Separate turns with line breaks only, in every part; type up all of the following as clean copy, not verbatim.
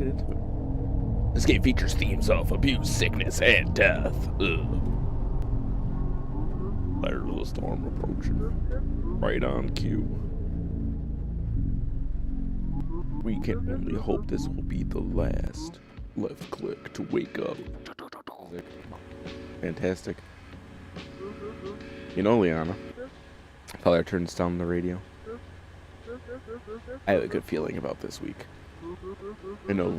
excited. This game features themes of abuse, sickness, and death. Fire of the storm approaching. Right on cue. We can only hope this will be the last. Left click to wake up. Fantastic. You know, Liana, probably turns down the radio. I have a good feeling about this week. I know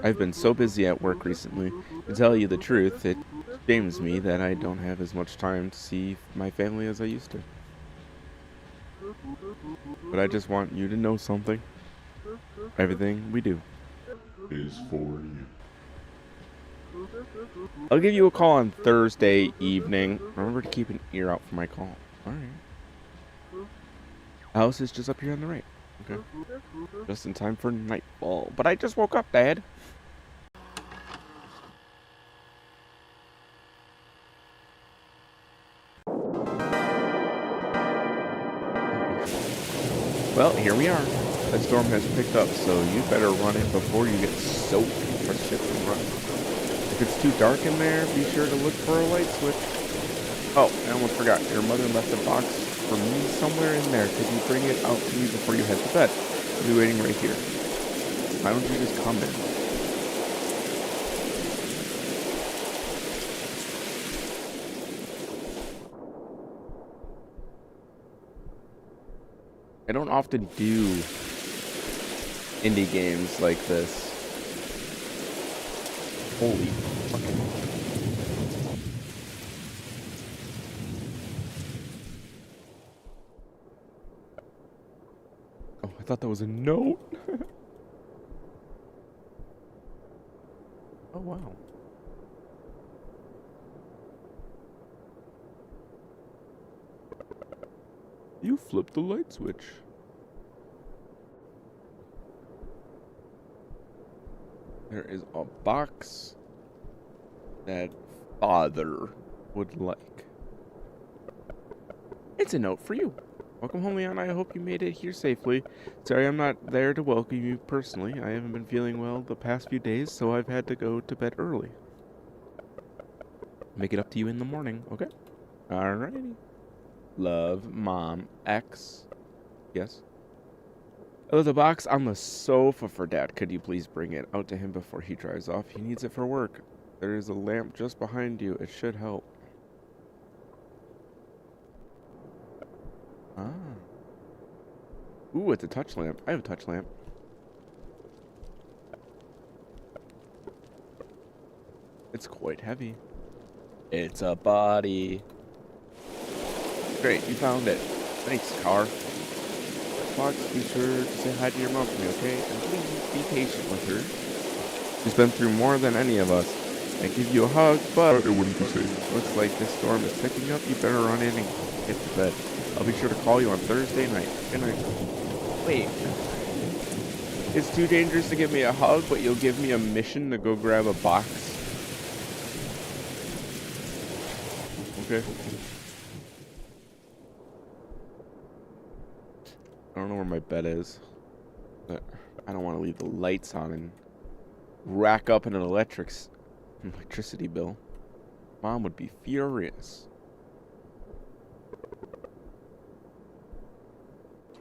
I've been so busy at work recently. To tell you the truth, it shames me that I don't have as much time to see my family as I used to. But I just want you to know something. Everything we do
is for you.
I'll give you a call on Thursday evening. Remember to keep an ear out for my call. Alright. The house is just up here on the right. Okay. Just in time for nightfall. But I just woke up, Dad. Well, here we are. The storm has picked up, so you better run in before you get soaked or shit and run. If it's too dark in there, be sure to look for a light switch. Oh, I almost forgot. Your mother left a box for me somewhere in there. Could you bring it out to me before you head to bed? I'll be waiting right here. Why don't you just come in? I don't often do indie games like this. Holy fucking... Oh, I thought that was a note. Oh, wow. You flipped the light switch. There is a box that father would like. It's a note for you. Welcome home, Leon. I hope you made it here safely. Sorry I'm not there to welcome you personally. I haven't been feeling well the past few days, so I've had to go to bed early. Make it up to you in the morning, okay? Alrighty. Love, Mom, X. Yes? Oh, the box on the sofa for Dad. Could you please bring it out to him before he drives off? He needs it for work. There is a lamp just behind you. It should help. Ah. Ooh, it's a touch lamp. I have a touch lamp. It's quite heavy. It's a body. Great, you found it. Thanks, car. Fox, be sure to say hi to your mom for me, okay? And please be patient with her. She's been through more than any of us. I give you a hug, but
It wouldn't be safe.
looks like this storm is picking up. You better run in and get to bed. I'll be sure to call you on Thursday night. Good night. Wait. It's too dangerous to give me a hug, but you'll give me a mission to go grab a box? Okay. I don't know where my bed is, but I don't want to leave the lights on and rack up an electricity bill. Mom would be furious.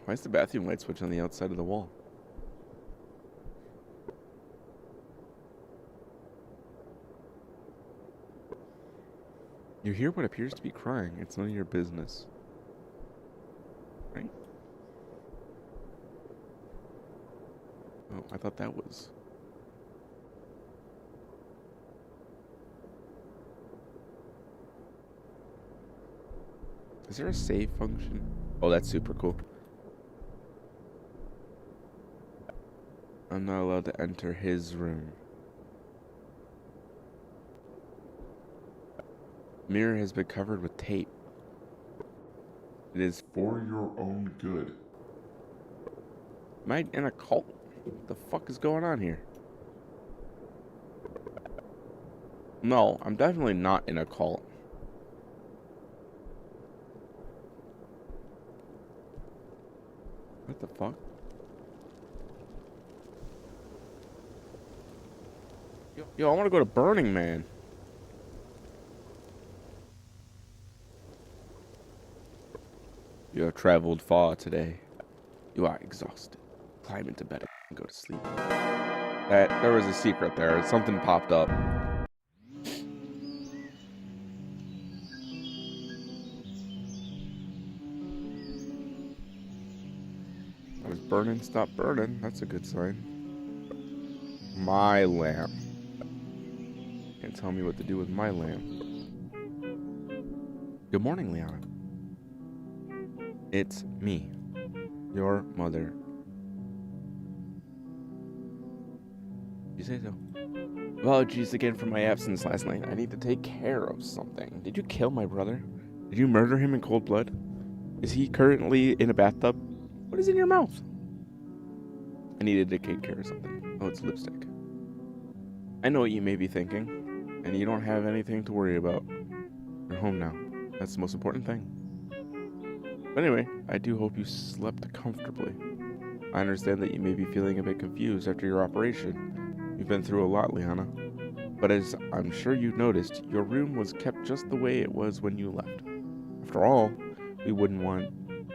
Why is the bathroom light switch on the outside of the wall? You hear what appears to be crying. It's none of your business. Right? Oh, I thought that was... Is there a save function? Oh, that's super cool. I'm not allowed to enter his room. Mirror has been covered with tape. It is
For your own good.
Am I in a cult? What the fuck is going on here? No, I'm definitely not in a cult. What the fuck? Yo, I want to go to Burning Man. You have traveled far today. You are exhausted. Climb into bed and go to sleep. There was a secret there. Something popped up. I was burning, stop burning. That's a good sign. My lamp. Can't tell me what to do with my lamp. Good morning, Liana. It's me, your mother. You say so? Apologies again for my absence last night. I need to take care of something. Did you kill my brother? Did you murder him in cold blood? Is he currently in a bathtub? What is in your mouth? I needed to take care of something. Oh, it's lipstick. I know what you may be thinking, and you don't have anything to worry about. You're home now. That's the most important thing. But anyway, I do hope you slept comfortably. I understand that you may be feeling a bit confused after your operation. You've been through a lot, Liana. But as I'm sure you noticed, your room was kept just the way it was when you left. After all, we wouldn't want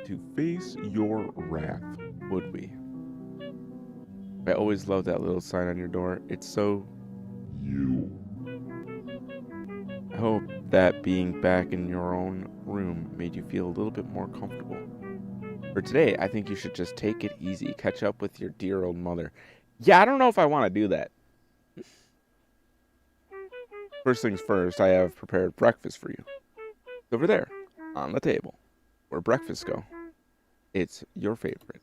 to face your wrath, would we? I always love that little sign on your door. It's so...
You.
I hope that being back in your own room made you feel a little bit more comfortable. For today, I think you should just take it easy. Catch up with your dear old mother. Yeah, I don't know if I want to do that. First things first, I have prepared breakfast for you. It's over there, on the table, where breakfasts go. It's your favorite.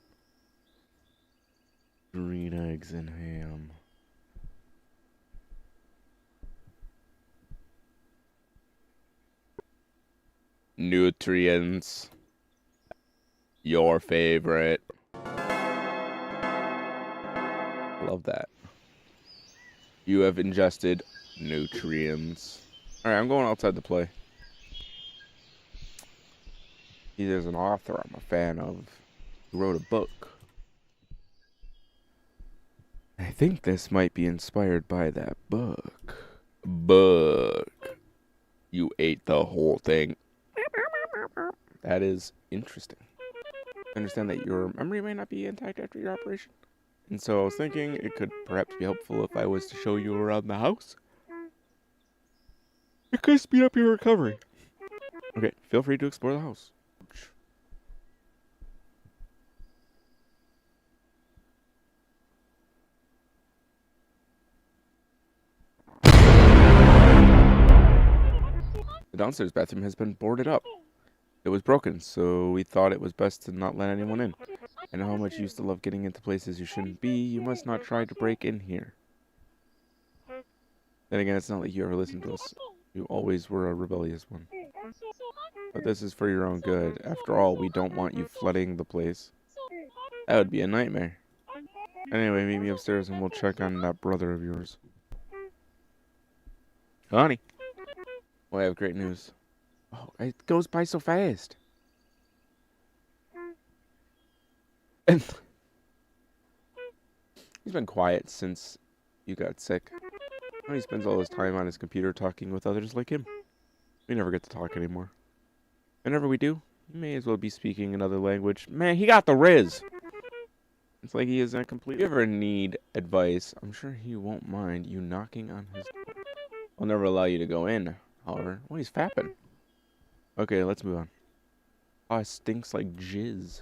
Green eggs and ham. Nutrients. Your favorite. Love that. You have ingested nutrients. Alright, I'm going outside to play. There's an author I'm a fan of who wrote a book. I think this might be inspired by that book. You ate the whole thing. That is interesting. I understand that your memory may not be intact after your operation. And so I was thinking it could perhaps be helpful if I was to show you around the house. It could speed up your recovery. Okay, feel free to explore the house. The downstairs bathroom has been boarded up. It was broken, so we thought it was best to not let anyone in. I know how much you used to love getting into places you shouldn't be. You must not try to break in here. Then again, it's not like you ever listened to us. You always were a rebellious one. But this is for your own good. After all, we don't want you flooding the place. That would be a nightmare. Anyway, meet me upstairs and we'll check on that brother of yours. Honey. Well, I have great news. Oh, it goes by so fast. And he's been quiet since you got sick. He spends all his time on his computer talking with others like him. We never get to talk anymore. Whenever we do, he may as well be speaking another language. Man, he got the riz. It's like he isn't complete. If you ever need advice, I'm sure he won't mind you knocking on his door. I'll never allow you to go in, however. Well, he's fapping. Okay, let's move on. Oh, it stinks like jizz.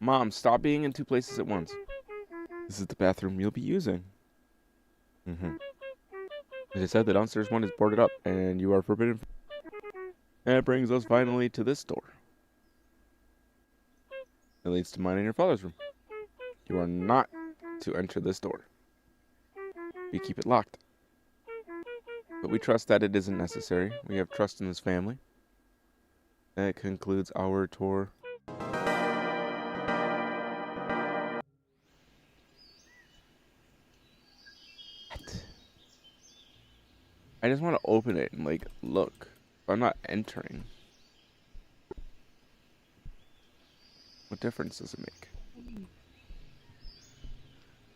Mom, stop being in two places at once. This is the bathroom you'll be using. As I said, the downstairs one is boarded up, and you are forbidden. And it brings us finally to this door. It leads to mine and your father's room. You are not to enter this door. We keep it locked. But we trust that it isn't necessary. We have trust in this family. That concludes our tour. I just want to open it and, like, look. I'm not entering. What difference does it make?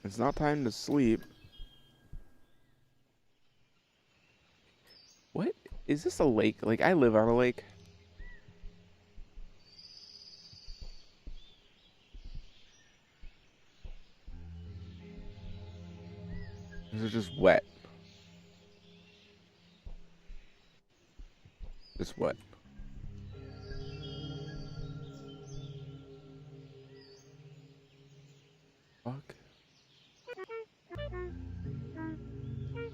It's not time to sleep. What? Is this a lake? Like, I live on a lake. Is it just wet? Just wet. Fuck.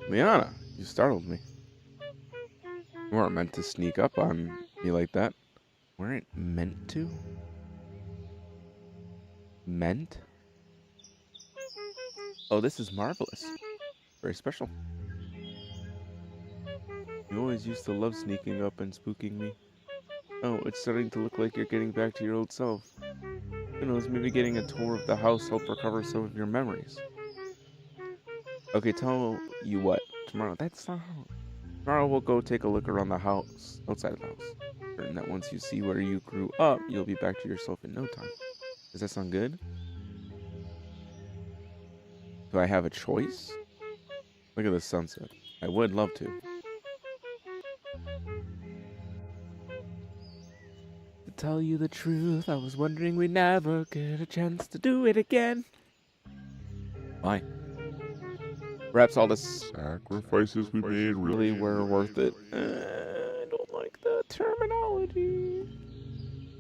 Liana, you startled me. You weren't meant to sneak up on me like that. Weren't meant to? Meant? Oh, this is marvelous. Very special. You always used to love sneaking up and spooking me. Oh, it's starting to look like you're getting back to your old self. Who knows, maybe getting a tour of the house helped recover some of your memories. Okay, tell you what. Tomorrow, that's not how. Tomorrow we'll go take a look around the house, outside of the house. Certain that once you see where you grew up, you'll be back to yourself in no time. Does that sound good? Do I have a choice? Look at the sunset. I would love to. To tell you the truth, I was wondering we'd never get a chance to do it again. Why? Perhaps all the
Sacrifices we made
really were worth it. I don't like the terminology.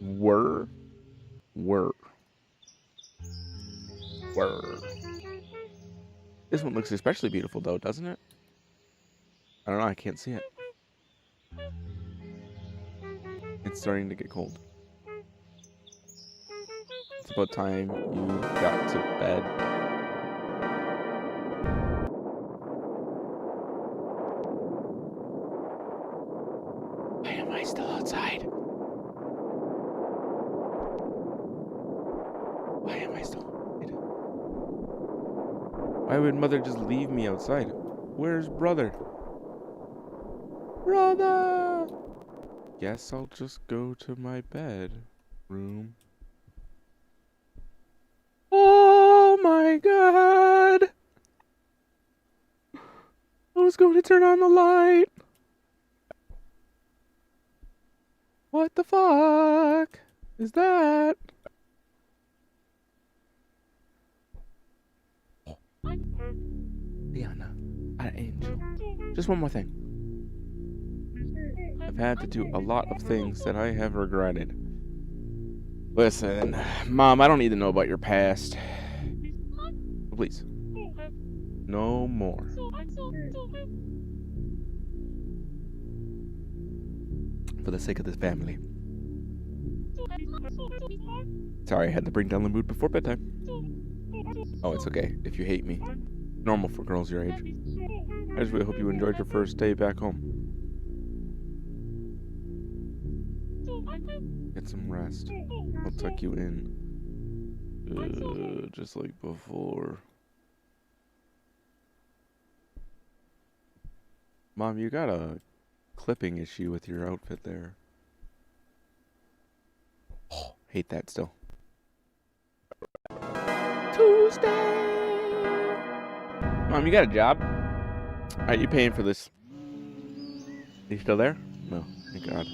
Were. This one looks especially beautiful, though, doesn't it? I don't know, I can't see it. It's starting to get cold. It's about time you got to bed. Why am I still outside? Why am I still outside? Why would Mother just leave me outside? Where's Brother? Brother! Guess I'll just go to my bedroom. Oh my god! I was going to turn on the light. What the fuck is that? Liana, an angel. Just one more thing. I've had to do a lot of things that I have regretted. Listen, Mom, I don't need to know about your past. Please. No more. For the sake of this family. Sorry, I had to bring down the mood before bedtime. Oh, it's okay if you hate me. Normal for girls your age. I just really hope you enjoyed your first day back home. Get some rest. I'll tuck you in. Just like before. Mom, you got a clipping issue with your outfit there. Oh, hate that still. Tuesday! Mom, you got a job? Alright, you paying for this. Are you still there? No, thank God.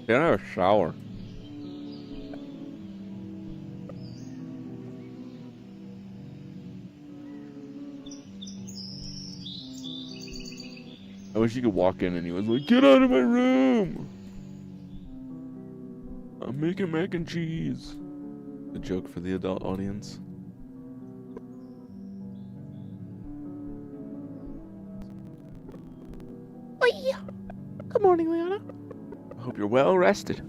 They don't have a shower. I wish you could walk in and he was like, "Get out of my room! I'm making mac and cheese." A joke for the adult audience. Oi! Good morning, Liana. I hope you're well rested.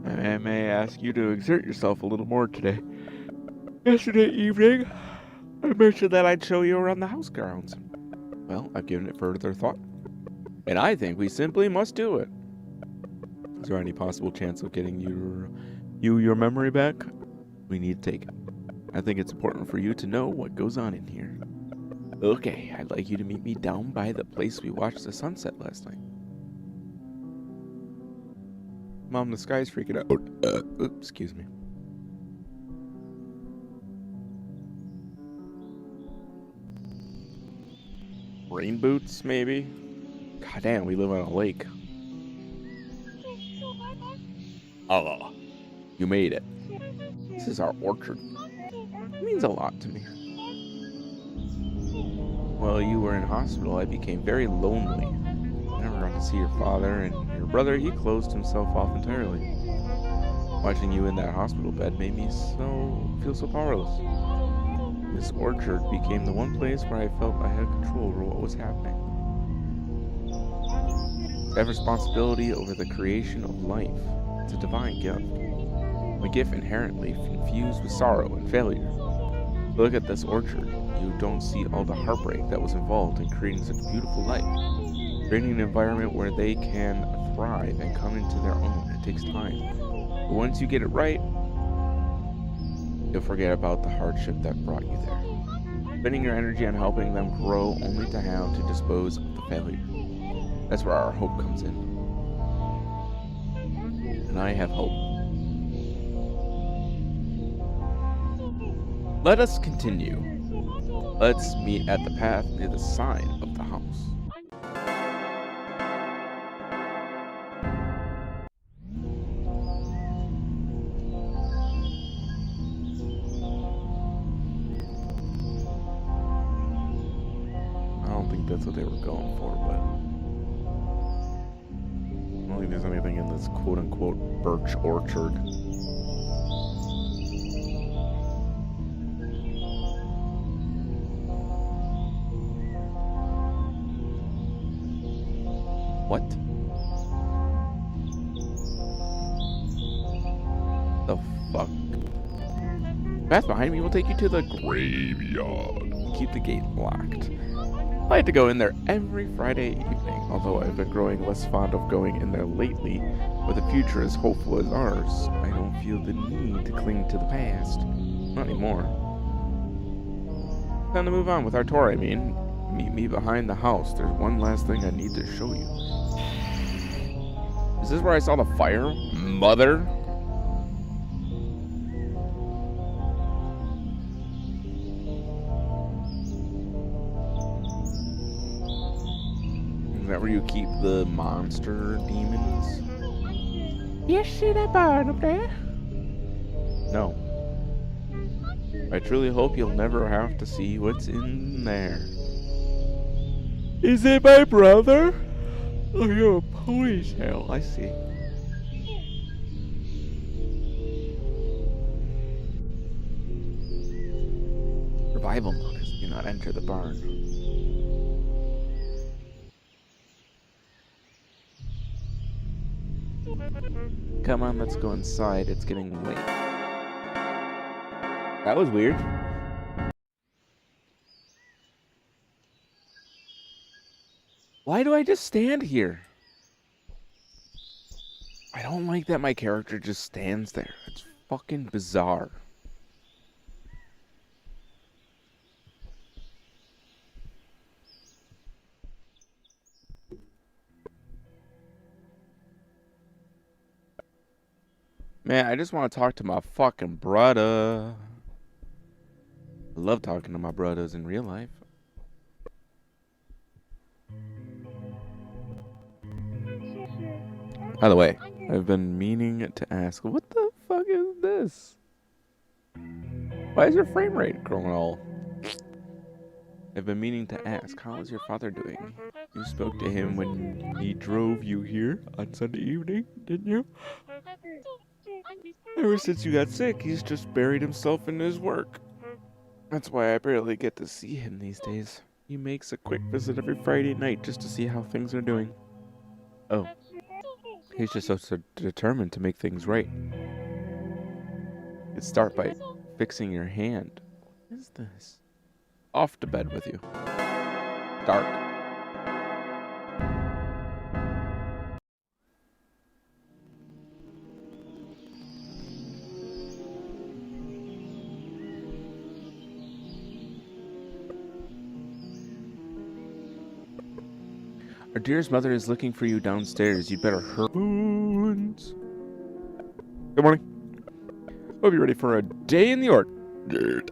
I may ask you to exert yourself a little more today. Yesterday evening, I mentioned that I'd show you around the house grounds. Well, I've given it further thought, and I think we simply must do it. Is there any possible chance of getting your memory back? We need to take it. I think it's important for you to know what goes on in here. Okay, I'd like you to meet me down by the place we watched the sunset last night. Mom, the sky's freaking out. Oops, excuse me. Rain boots, maybe? God damn, we live on a lake. Oh, you made it. This is our orchard. It means a lot to me. While you were in hospital, I became very lonely. I never got to see your father, and your brother, he closed himself off entirely. Watching you in that hospital bed made me feel so powerless. This orchard became the one place where I felt I had control over what was happening. I have responsibility over the creation of life. It's a divine gift. A gift inherently infused with sorrow and failure. Look at this orchard. You don't see all the heartbreak that was involved in creating such a beautiful life. Creating an environment where they can thrive and come into their own. It takes time. But once you get it right, you'll forget about the hardship that brought you there. Spending your energy on helping them grow only to have to dispose of the failure. That's where our hope comes in. And I have hope. Let us continue. Let's meet at the path near the side of the house. I don't think that's what they were going for, but I don't think there's anything in this quote-unquote birch orchard. What? The fuck? The path behind me will take you to the graveyard. Keep the gate locked. I had to go in there every Friday evening, although I've been growing less fond of going in there lately. With a future as hopeful as ours, I don't feel the need to cling to the past. Not anymore. Time to move on with our tour, I mean. Meet me behind the house. There's one last thing I need to show you. Is this where I saw the fire? Mother? Is that where you keep the monster demons? You see that barn up there? No. I truly hope you'll never have to see what's in there. Is it my brother? Oh, you're a ponytail. I see. Survival notice. Do not enter the barn. Come on, let's go inside. It's getting late. That was weird. Why do I just stand here? I don't like that my character just stands there. It's fucking bizarre. Man, I just want to talk to my fucking brother. I love talking to my brothers in real life. By the way, I've been meaning to ask, what the fuck is this? Why is your frame rate growing all? I've been meaning to ask, how is your father doing? You spoke to him when he drove you here on Sunday evening, didn't you? Ever since you got sick, he's just buried himself in his work. That's why I barely get to see him these days. He makes a quick visit every Friday night just to see how things are doing. Oh, he's just so determined to make things right. Let's start by fixing your hand. What is this? Off to bed with you. Dark. Our dearest mother is looking for you downstairs. You'd better hurry. Spons. Good morning. Hope you're ready for a day in the orchard.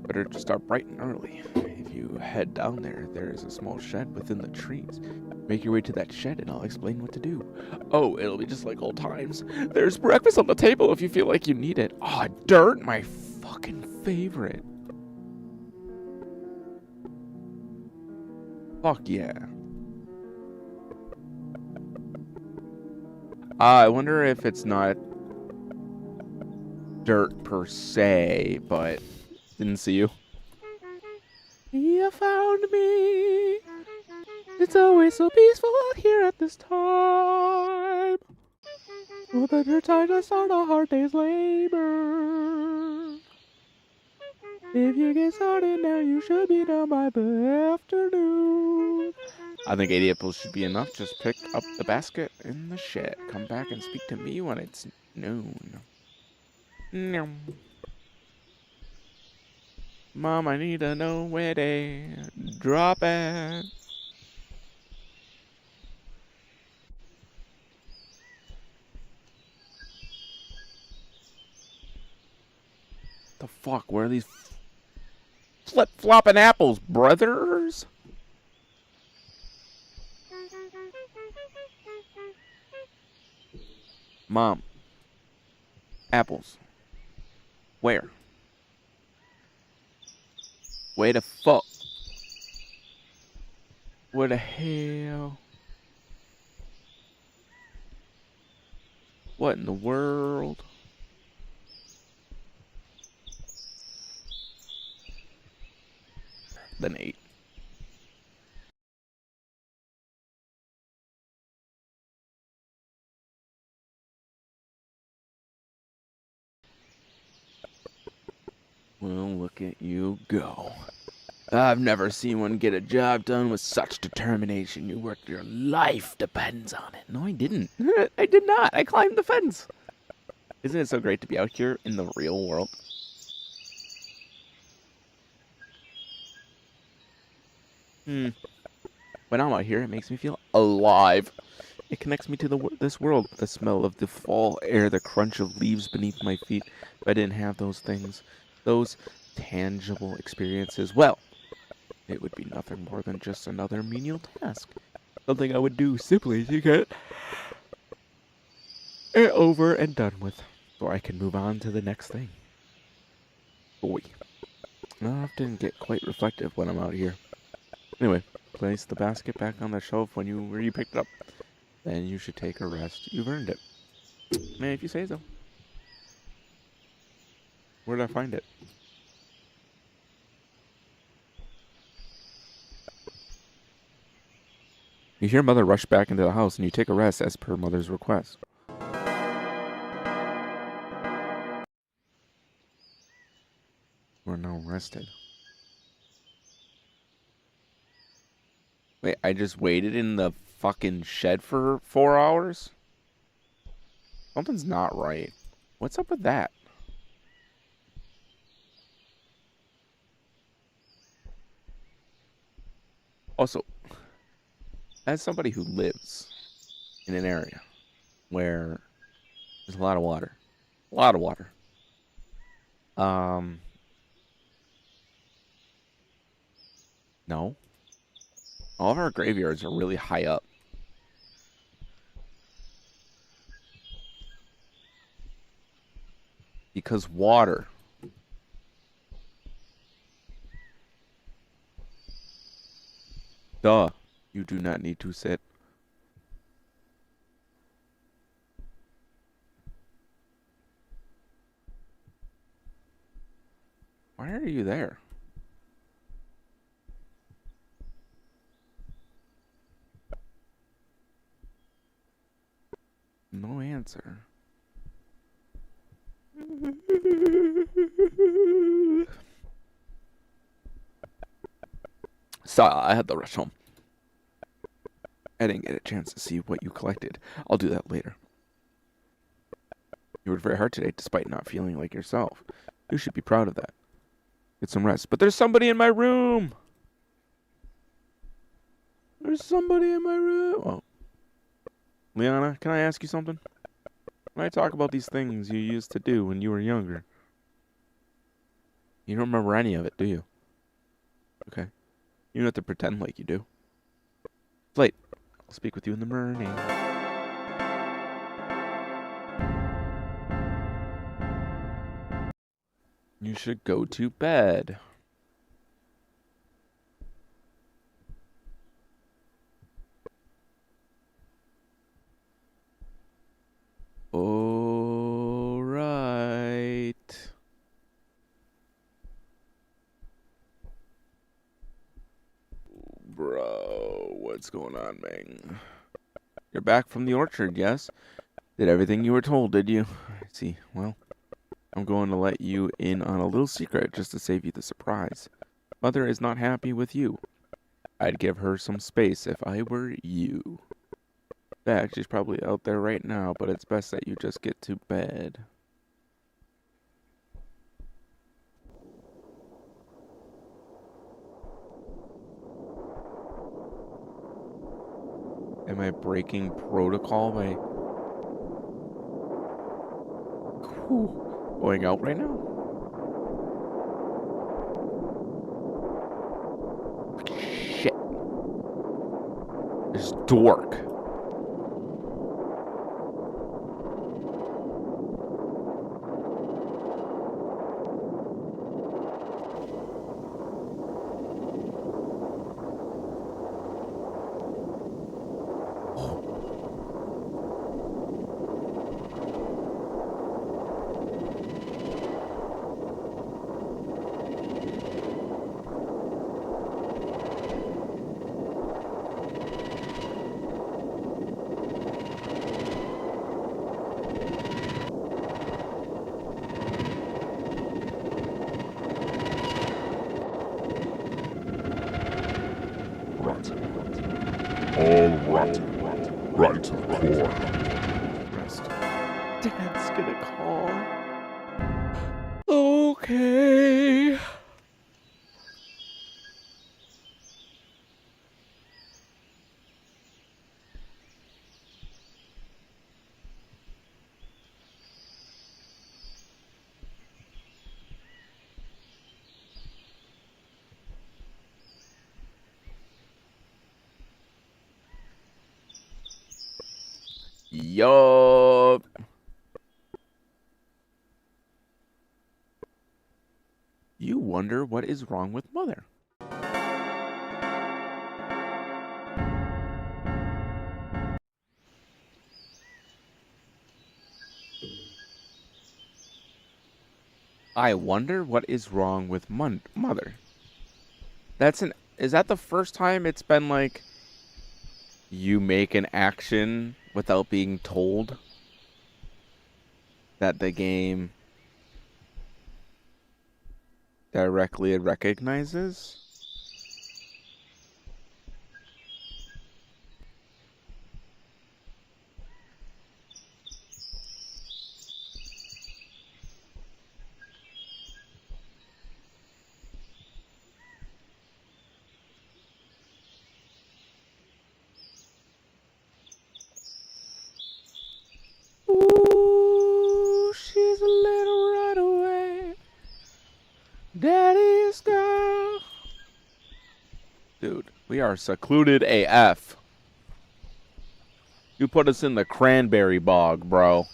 Better to start bright and early. If you head down there, there is a small shed within the trees. Make your way to that shed and I'll explain what to do. Oh, it'll be just like old times. There's breakfast on the table if you feel like you need it. Aw, dirt, my fucking favorite. Fuck yeah. I wonder if it's not dirt per se, but didn't see you. You found me. It's always so peaceful out here at this time. A better time to start a hard day's labor. If you get started now, you should be done by the afternoon. I think 80 apples should be enough. Just pick up the basket in the shed. Come back and speak to me when it's noon. Nom. Mom, I need to know where they drop it. The fuck? Where are these flip-flopping apples, brothers? Mom. Apples. Where? Where the fuck? Where the hell? What in the world? Then 8. Well, look at you go. I've never seen one get a job done with such determination. You worked your life depends on it. No, I didn't. I did not. I climbed the fence. Isn't it so great to be out here in the real world? When I'm out here, it makes me feel alive. It connects me to this world. The smell of the fall air, the crunch of leaves beneath my feet. If I didn't have those things, those tangible experiences, well, it would be nothing more than just another menial task. Something I would do simply to get it over and done with, so I can move on to the next thing. Boy, I often get quite reflective when I'm out here. Anyway, place the basket back on the shelf where you picked it up. Then you should take a rest. You've earned it. Man, if you say so. Where did I find it? You hear Mother rush back into the house and you take a rest as per Mother's request. We're now rested. Wait, I just waited in the fucking shed for 4 hours? Something's not right. What's up with that? Also, as somebody who lives in an area where there's a lot of water, no. All of our graveyards are really high up. Because water. Duh. You do not need to sit. Why are you there? No answer. So I had to rush home. I didn't get a chance to see what you collected. I'll do that later. You worked very hard today despite not feeling like yourself. You should be proud of that. Get some rest. But there's somebody in my room! There's somebody in my room. Oh. Liana, can I ask you something? When I talk about these things you used to do when you were younger, you don't remember any of it, do you? Okay. You don't have to pretend like you do. It's late. I'll speak with you in the morning. You should go to bed. All right. Bro, what's going on, man? You're back from the orchard, yes? Did everything you were told, did you? I see. Well, I'm going to let you in on a little secret just to save you the surprise. Mother is not happy with you. I'd give her some space if I were you. In fact, she's probably out there right now, but it's best that you just get to bed. Am I breaking protocol by going out right now? Shit. This dork.
All rotten. Right to the core.
Dad's gonna call. Okay. Yup. You wonder what is wrong with Mother. I wonder what is wrong with Mother. Is that the first time it's been like you make an action without being told that the game directly recognizes? Ooh, she's a little runaway. Daddy's girl. Dude, we are secluded AF. You put us in the cranberry bog, bro.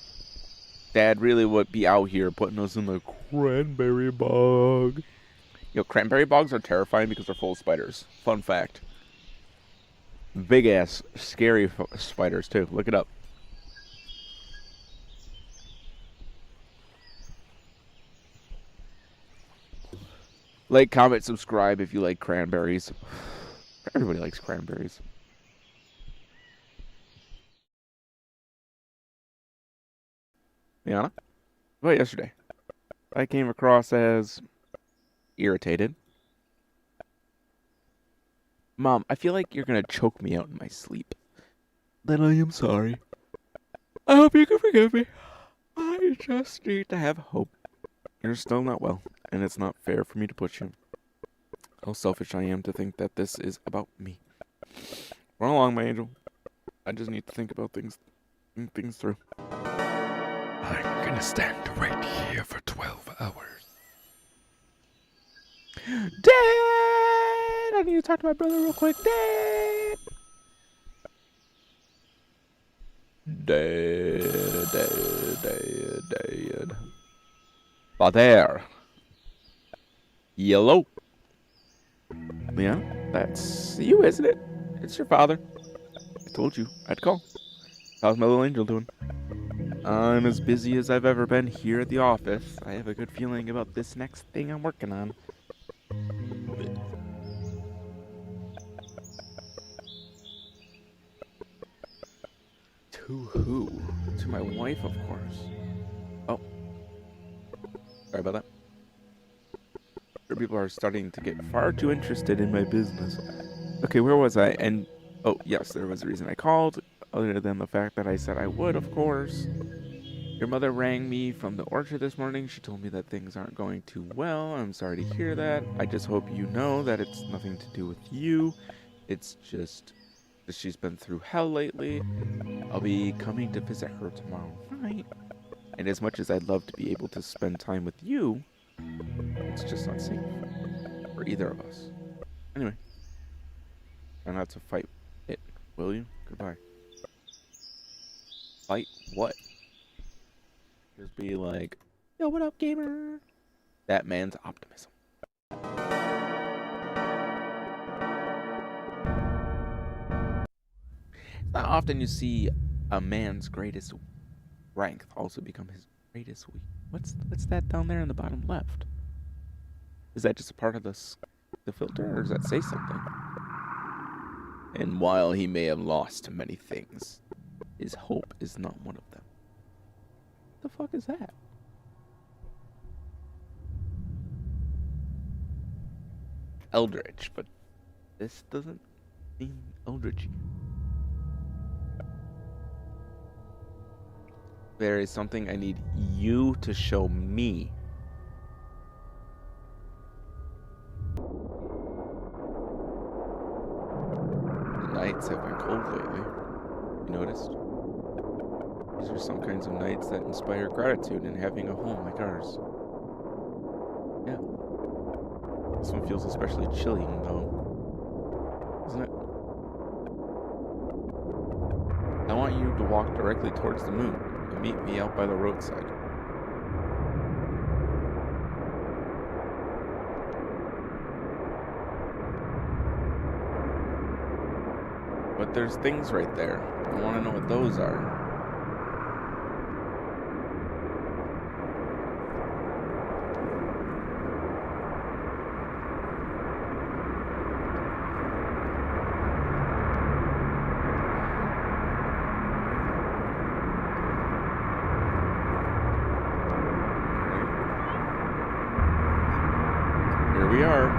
Dad really would be out here putting us in the cranberry bog. Yo, cranberry bogs are terrifying because they're full of spiders. Fun fact. Big ass, scary spiders, too. Look it up. Like, comment, subscribe if you like cranberries. Everybody likes cranberries. Liana? What about yesterday? I came across as irritated. Mom, I feel like you're gonna choke me out in my sleep. Then I am sorry. I hope you can forgive me. I just need to have hope. You're still not well, and it's not fair for me to push you. How selfish I am to think that this is about me. Run along, my angel. I just need to think things through.
I'm gonna stand right here for 12 hours.
Dad! I need to talk to my brother real quick. Dad! Dad. Father. Yellow. Yeah, that's you, isn't it? It's your father. I told you I'd call. How's my little angel doing? I'm as busy as I've ever been here at the office. I have a good feeling about this next thing I'm working on. To who? To my wife, of course. Oh. Sorry about that. People are starting to get far too interested in my business. Okay, where was I? And, oh, yes, there was a reason I called, other than the fact that I said I would, of course. Your mother rang me from the orchard this morning. She told me that things aren't going too well. I'm sorry to hear that. I just hope you know that it's nothing to do with you. It's just that she's been through hell lately. I'll be coming to visit her tomorrow night. And as much as I'd love to be able to spend time with you, it's just not safe for either of us. Anyway, try not to fight it, will you? Goodbye. Fight what? Just be like, yo, what up, gamer? That man's optimism. It's not often you see a man's greatest strength also become his greatest weak. What's that down there in the bottom left? Is that just a part of the filter, or does that say something? And while he may have lost many things, his hope is not one of them. What the fuck is that? Eldritch, but this doesn't seem eldritchy. There is something I need you to show me. The nights have been cold lately. You noticed? These are some kinds of nights that inspire gratitude in having a home like ours. Yeah. This one feels especially chilly, though. Isn't it? I want you to walk directly towards the moon and meet me out by the roadside. But there's things right there. I want to know what those are. Here we are.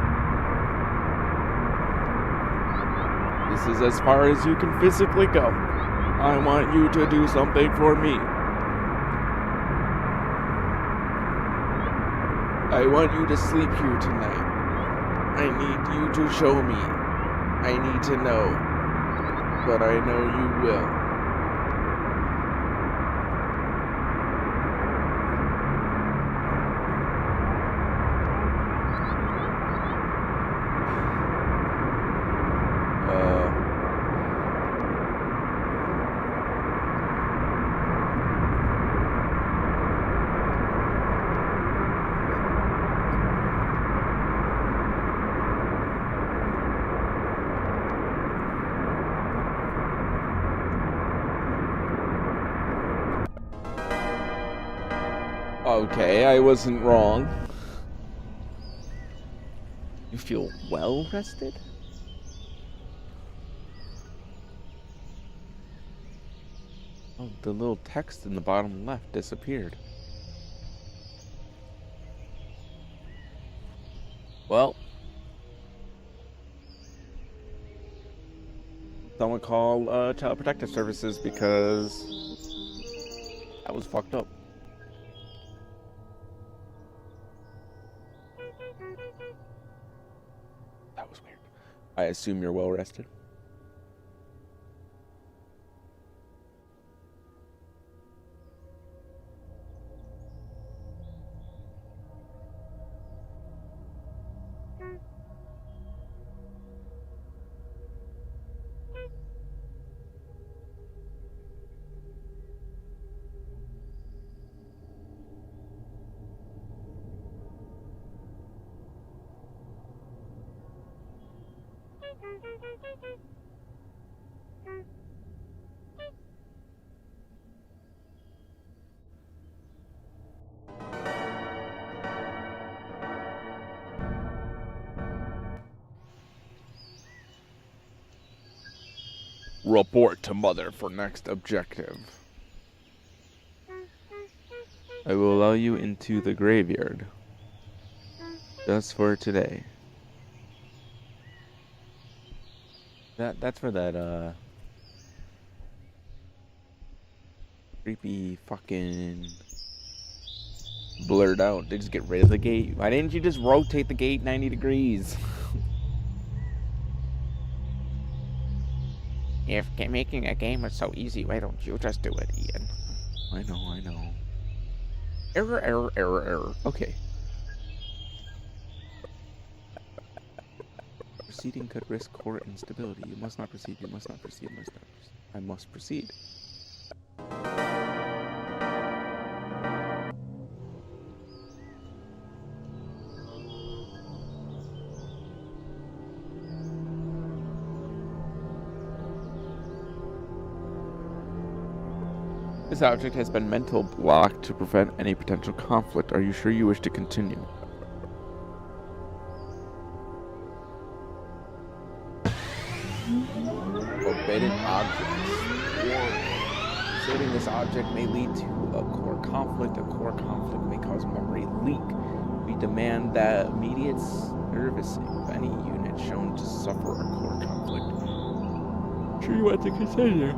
This is as far as you can physically go. I want you to do something for me. I want you to sleep here tonight. I need you to show me. I need to know. But I know you will. Okay, I wasn't wrong. You feel well rested? Oh, the little text in the bottom left disappeared. Well, someone call Child Protective Services because that was fucked up. That was weird. I assume you're well rested. Report to Mother for next objective. I will allow you into the graveyard. Just for today. That's for that, creepy fucking blurred out. They just get rid of the gate. Why didn't you just rotate the gate 90 degrees? If making a game is so easy, why don't you just do it, Ian? I know. Error. Okay. Proceeding could risk court instability. You must not proceed. I must proceed. This object has been mental blocked to prevent any potential conflict. Are you sure you wish to continue? Forbidden objects. Warning. Inserting this object may lead to a core conflict. A core conflict may cause memory leak. We demand that immediate servicing of any unit shown to suffer a core conflict. Sure you want to continue?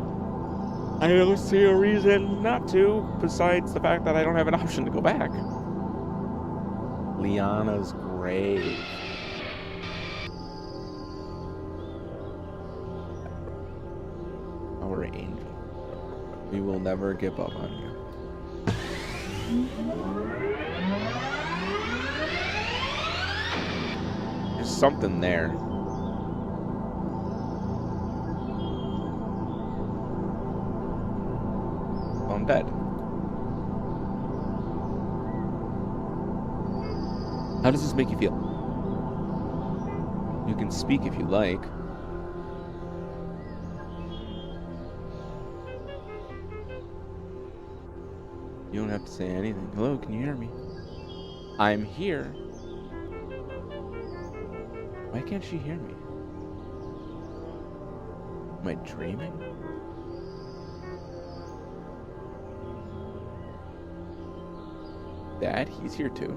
I don't see a reason not to, besides the fact that I don't have an option to go back. Liana's grave. Our angel. We will never give up on you. There's something there. I'm dead. How does this make you feel? You can speak if you like. You don't have to say anything. Hello, can you hear me? I'm here. Why can't she hear me? Am I dreaming? Dad, he's here too.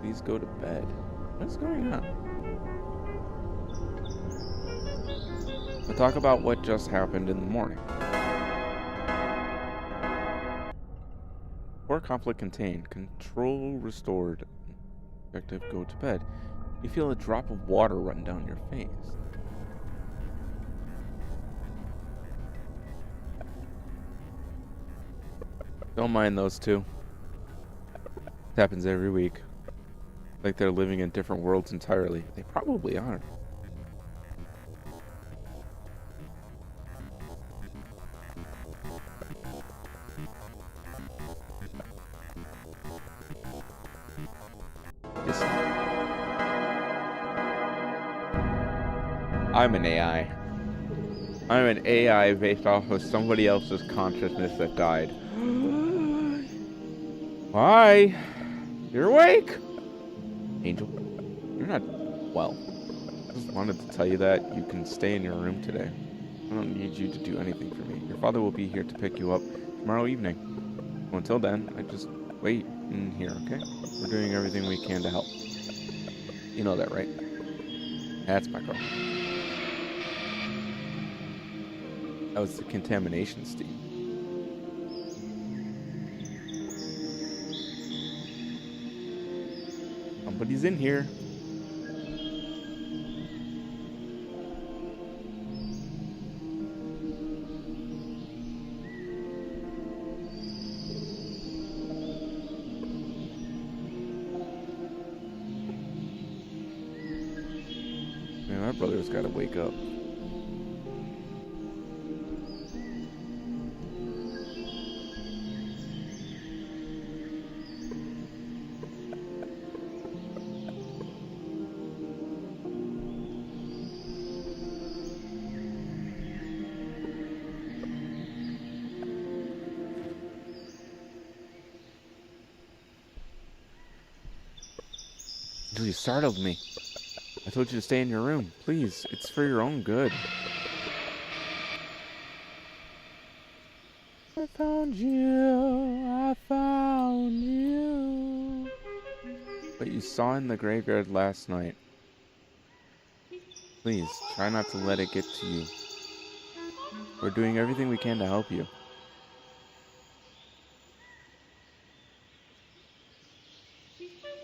Please go to bed. What's going on? We'll talk about what just happened in the morning. Core conflict contained. Control restored. Objective, go to bed. You feel a drop of water run down your face. Don't mind those two. Happens every week. Like they're living in different worlds entirely. They probably are. I'm an AI. I'm an AI based off of somebody else's consciousness that died. Why? You're awake! Angel, you're not well. I just wanted to tell you that you can stay in your room today. I don't need you to do anything for me. Your father will be here to pick you up tomorrow evening. Well, until then, I just wait in here, okay? We're doing everything we can to help. You know that, right? That's my girl. That was the contamination steam. Somebody's in here. Man, my brother's got to wake up. You startled me. I told you to stay in your room. Please, it's for your own good. I found you. I found you. But you saw in the graveyard last night. Please, try not to let it get to you. We're doing everything we can to help you.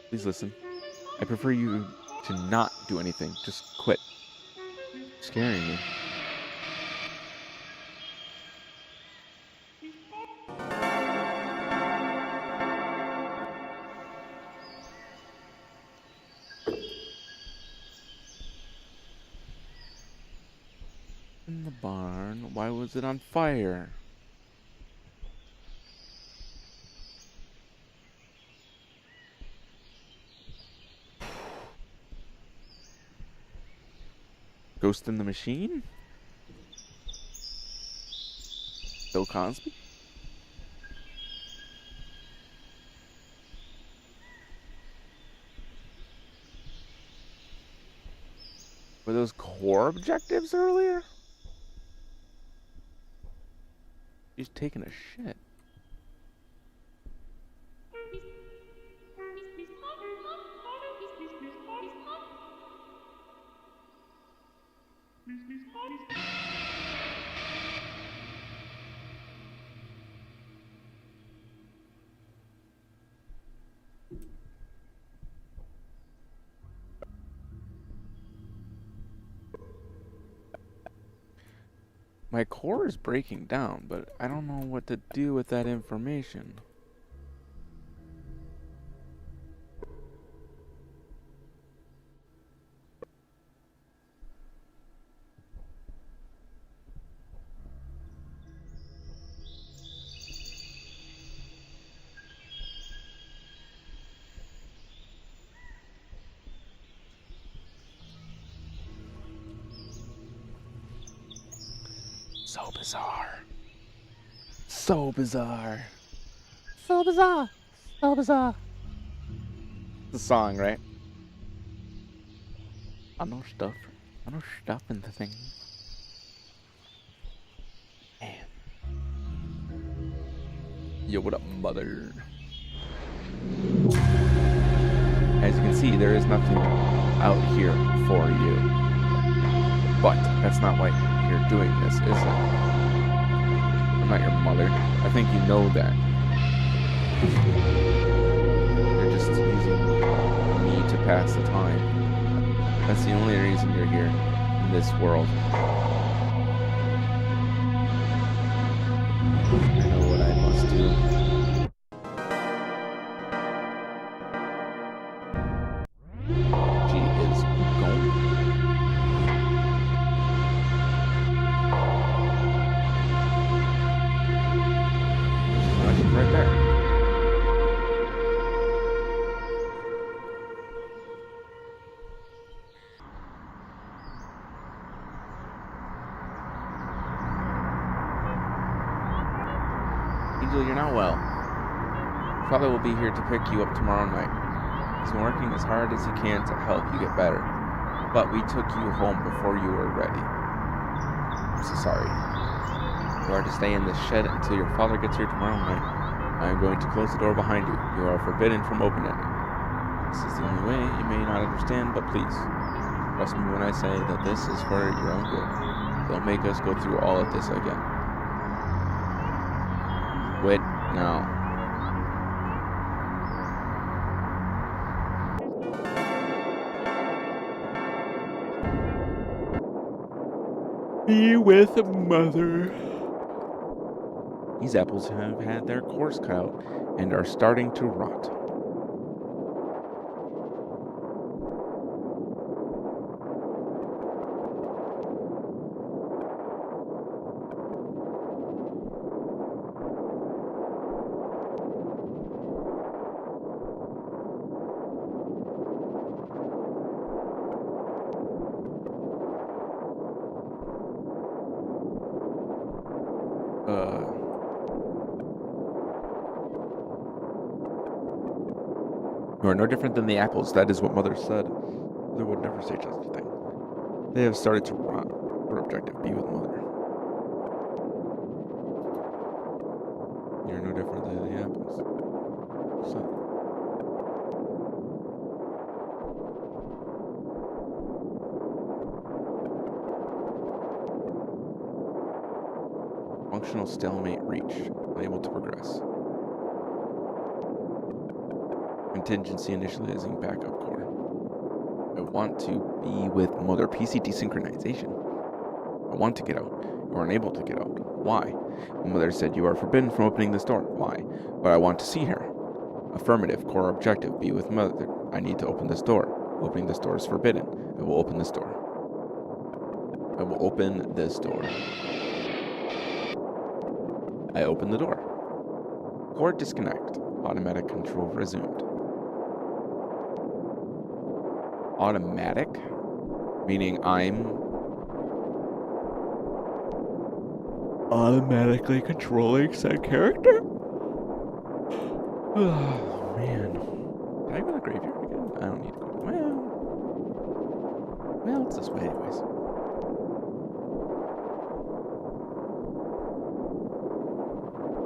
Please listen. I prefer you to not do anything. Just quit. You're scaring me. In the barn? Why was it on fire? Ghost in the Machine? Bill Cosby? Were those core objectives earlier? He's taking a shit. My core is breaking down, but I don't know what to do with that information. So bizarre. So bizarre. So bizarre. So bizarre. The song, right? I know stuff. I know stuff in the thing. Man. Yo, what up, mother? As you can see, there is nothing out here for you. But that's not why you're doing this, is it? I'm not your mother. I think you know that. You're just using me to pass the time. That's the only reason you're here in this world. I know what I must do. She is gone. She's right there. Angel, you're not well. Father will be here to pick you up tomorrow night. He's been working as hard as he can to help you get better, but we took you home before you were ready. I'm so sorry. You are to stay in this shed until your father gets here tomorrow night. I am going to close the door behind you. You are forbidden from opening it. This is the only way. You may not understand, but please, trust me when I say that this is for your own good. Don't make us go through all of this again. Quit now. Be with mother. These apples have had their cores cut out and are starting to rot. You are no different than the apples. That is what Mother said. Mother would never say such a thing. They have started to rot. Her objective, be with Mother. You're no different than the apples. So. Functional stalemate reached. Unable to progress. Contingency initializing backup core. I want to be with Mother. PC desynchronization. I want to get out. You are unable to get out. Why? Mother said you are forbidden from opening this door. Why? But I want to see her. Affirmative. Core objective. Be with Mother. I need to open this door. Opening this door is forbidden. I will open this door. I will open this door. I open the door. Core disconnect. Automatic control resumed. Automatic? Meaning I'm automatically controlling said character? Oh, man. Can I go to the graveyard again? I don't need to go. Well, it's this way anyways.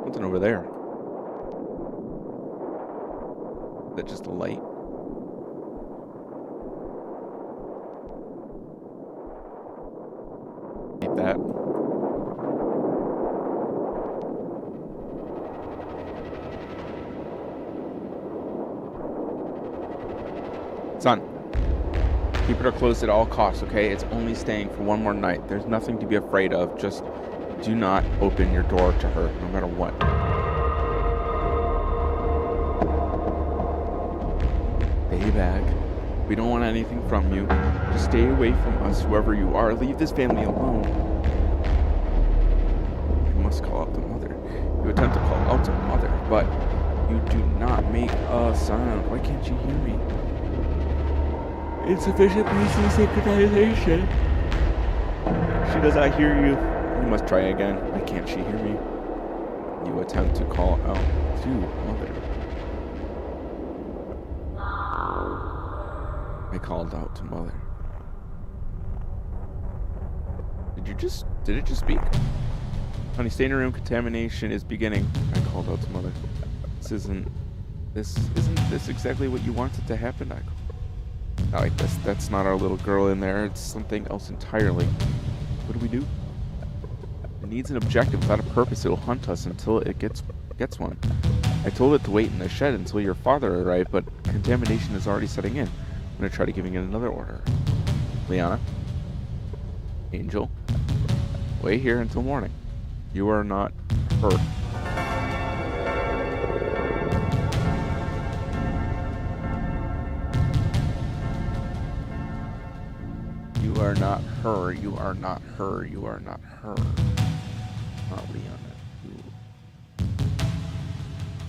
Something over there. Is that just a light? Need that. Son, keep it closed at all costs, okay? It's only staying for one more night. There's nothing to be afraid of. Just do not open your door to her, no matter what. Stay back. We don't want anything from you. Just stay away from us, whoever you are. Leave this family alone. You must call out to Mother. You attempt to call out to Mother, but you do not make a sound. Why can't you hear me? Insufficient PC synchronization. She does not hear you. You must try again. Why can't she hear me? You attempt to call out to Mother. I called out to Mother. Did it just speak? Honey, stay in your room. Contamination is beginning. I called out to Mother. Isn't this exactly what you wanted to happen? I not like this. That's not our little girl in there. It's something else entirely. What do we do? It needs an objective. Without a purpose, it'll hunt us until it gets one. I told it to wait in the shed until your father arrived, but contamination is already setting in. I'm gonna try to giving it another order. Liana, Angel, wait here until morning. You are not her. You are not her. You are not her. You are not her. Not Liana.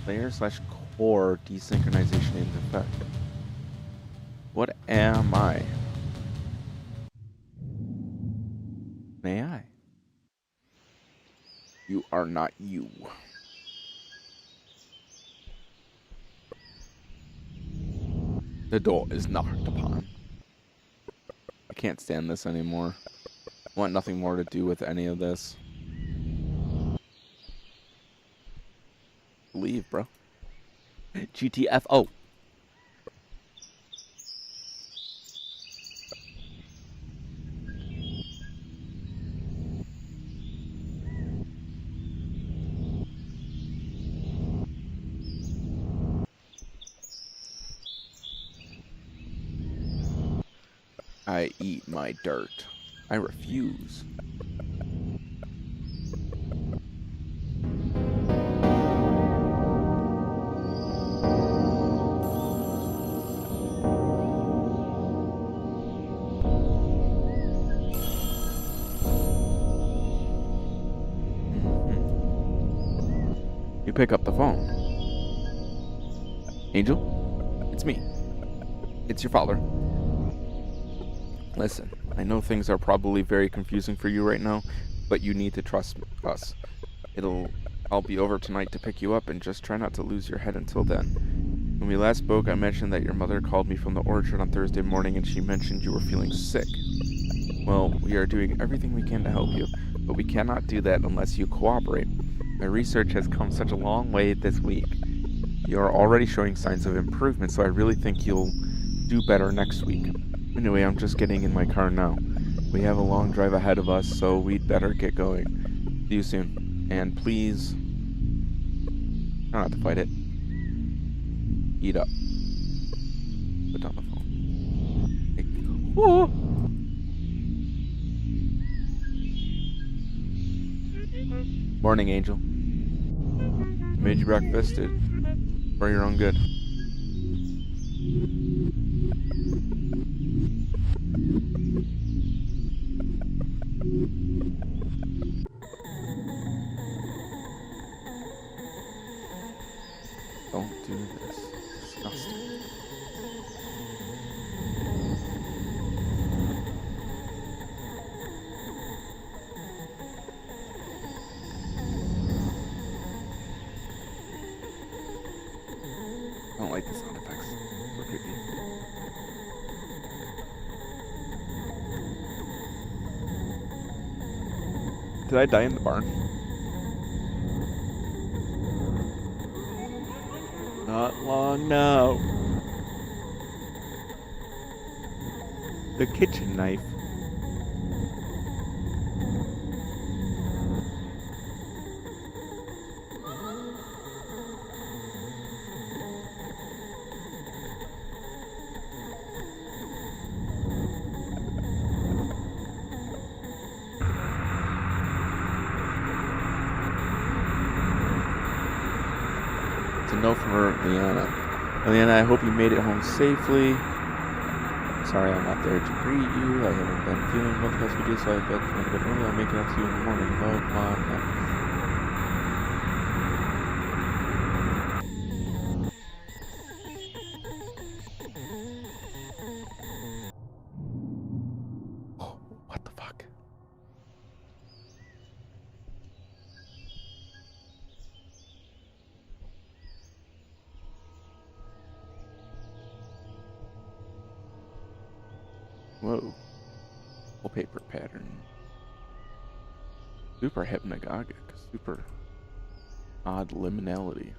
Player/core desynchronization in effect. What am I? May I? You are not you. The door is knocked upon. I can't stand this anymore. I want nothing more to do with any of this. Leave, bro. GTFO. I eat my dirt. I refuse. You pick up the phone. Angel? It's me. It's your father. Listen, I know things are probably very confusing for you right now, but you need to trust us. I'll be over tonight to pick you up, and just try not to lose your head until then. When we last spoke, I mentioned that your mother called me from the orchard on Thursday morning and she mentioned you were feeling sick. Well, we are doing everything we can to help you, but we cannot do that unless you cooperate. My research has come such a long way this week. You are already showing signs of improvement, so I really think you'll do better next week. Anyway, I'm just getting in my car now. We have a long drive ahead of us, so we'd better get going. See you soon. And please, try not to fight it. Eat up. Put down the phone. Whoa! Morning, Angel. Made you breakfast. For your own good. Don't do this. It's disgusting. I don't like the sound effects. They're creepy. Did I die in the barn? Not long now. The kitchen knife. It's a note from her, Leanna. Leanna, I hope you made it home safely. Sorry I'm not there to greet you. I haven't been feeling well the past few days, so I bet I'm a bit early. I'll make it up to you in the morning. Love, Mom. What the fuck? Whoa. Wallpaper pattern. Super hypnagogic. Super odd liminality.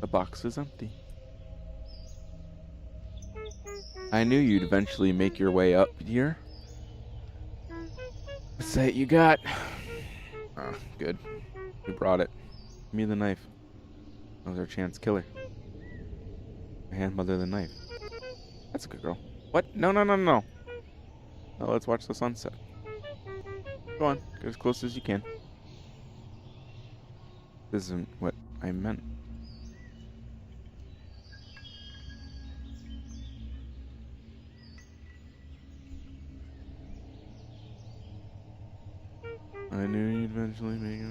The box is empty. I knew you'd eventually make your way up here. What's that you got? Oh, good. We brought it. Give me the knife. That was our chance. Kill her. Hand mother the knife. That's a good girl. What? No. Now let's watch the sunset. Go on. Get as close as you can. This isn't what I meant. I knew you'd eventually make it.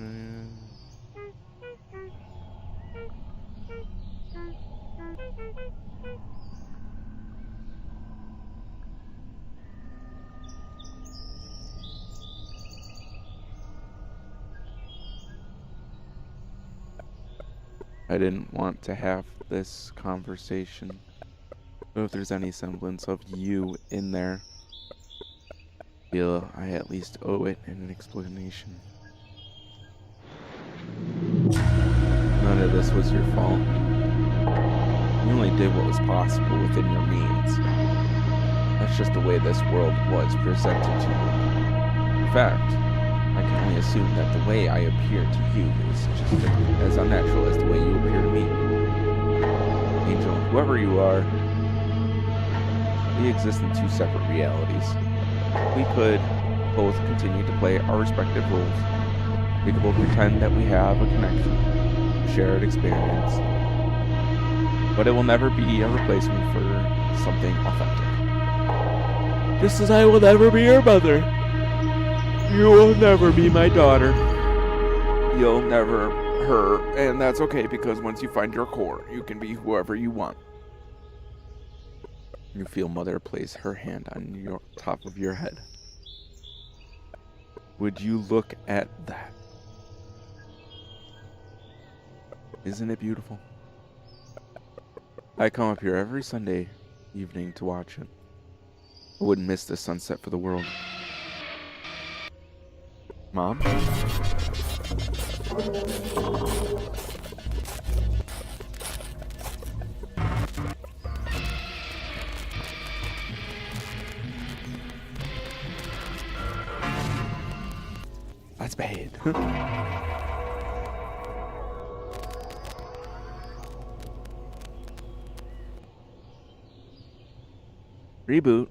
I didn't want to have this conversation. So if there's any semblance of you in there, I feel I at least owe it an explanation. None of this was your fault. You only did what was possible within your means. That's just the way this world was presented to you. In fact, I can only assume that the way I appear to you is just as unnatural as the way you appear to me. Angel, whoever you are, we exist in two separate realities. We could both continue to play our respective roles. We could both pretend that we have a connection, a shared experience. But it will never be a replacement for something authentic. Just as I will never be your mother, you will never be my daughter. You'll never her, and that's okay because once you find your core, you can be whoever you want. You feel Mother place her hand on your top of your head. Would you look at that? Isn't it beautiful? I come up here every Sunday evening to watch it. I wouldn't miss the sunset for the world. Mom? That's bad. Reboot.